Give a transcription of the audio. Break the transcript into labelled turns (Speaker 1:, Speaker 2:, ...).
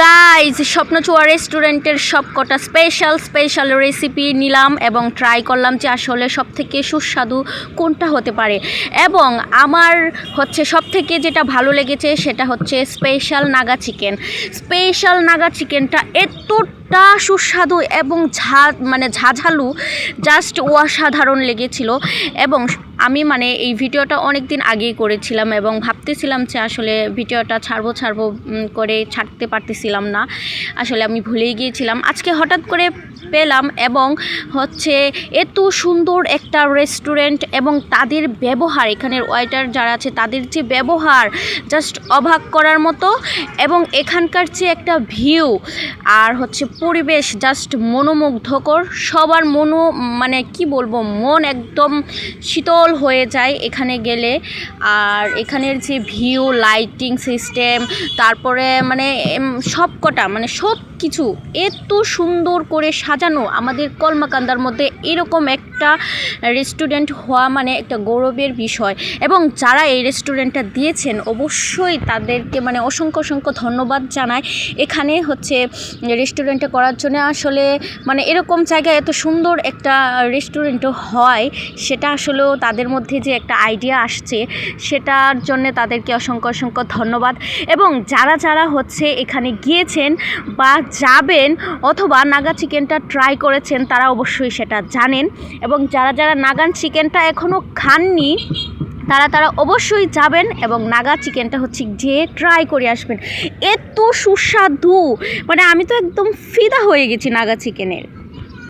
Speaker 1: Guys স্বপ্নচুয়া রেস্টুরেন্টের সবকটা special recipe নিলাম এবং ট্রাই করলাম যে আসলে সবথেকে সুস্বাদু কোনটা হতে পারে। এবং আমার সবথেকে যেটা ভালো লেগেছে সেটা হচ্ছে স্পেশাল নাগা চিকেনটা এতটা সুস্বাদু এবং ঝাঝালু, জাস্ট অসাধারণ লেগেছিল। এবং আমি এই ভিডিওটা অনেক দিন আগেই করেছিলাম এবং ভাবতেছিলাম যে আসলে ভিডিওটা ছাড়বো করে ছাড়তে পারতেছিলাম না, আসলে আমি ভুলেই গিয়েছিলাম। আজকে হঠাৎ করে পেলাম এবং এত সুন্দর একটা রেস্টুরেন্ট এবং তাদের ব্যবহার, এখানের ওয়েটার যারা আছে তাদের যে ব্যবহার জাস্ট অবাক করার মতো। এবং এখানকার যে একটা ভিউ আর পরিবেশ জাস্ট মনোমুগ্ধকর, সবার কি বলবো, মন একদম শীতল হয়ে যায় এখানে গেলে। আর এখানের যে ভিউ, লাইটিং সিস্টেম, তারপরে সবকটা সব কিছু এত সুন্দর করে সাজানো। আমাদের কলমাকান্দার মধ্যে এরকম একটা রেস্টুরেন্ট হওয়া একটা গৌরবের বিষয়। এবং যারা এই রেস্টুরেন্টটা দিয়েছেন অবশ্যই তাদেরকে অসংখ্য ধন্যবাদ জানাই। এখানে রেস্টুরেন্টে করার জন্য আসলে এরকম জায়গায় এত সুন্দর একটা রেস্টুরেন্টও হয়, সেটা আসলেও তাদের মধ্যে যে একটা আইডিয়া আসছে সেটার জন্য তাদেরকে অসংখ্য ধন্যবাদ। এবং যারা এখানে গিয়েছেন বা যাবেন অথবা নাগা চিকেনটা ট্রাই করেছেন তারা অবশ্যই সেটা জানেন। এবং যারা নাগান চিকেনটা এখনও খাননি তারা অবশ্যই যাবেন এবং নাগা চিকেনটা যে ট্রাই করে আসবেন। এত সুস্বাদু, আমি তো একদম ফিদা হয়ে গেছি নাগা চিকেনের।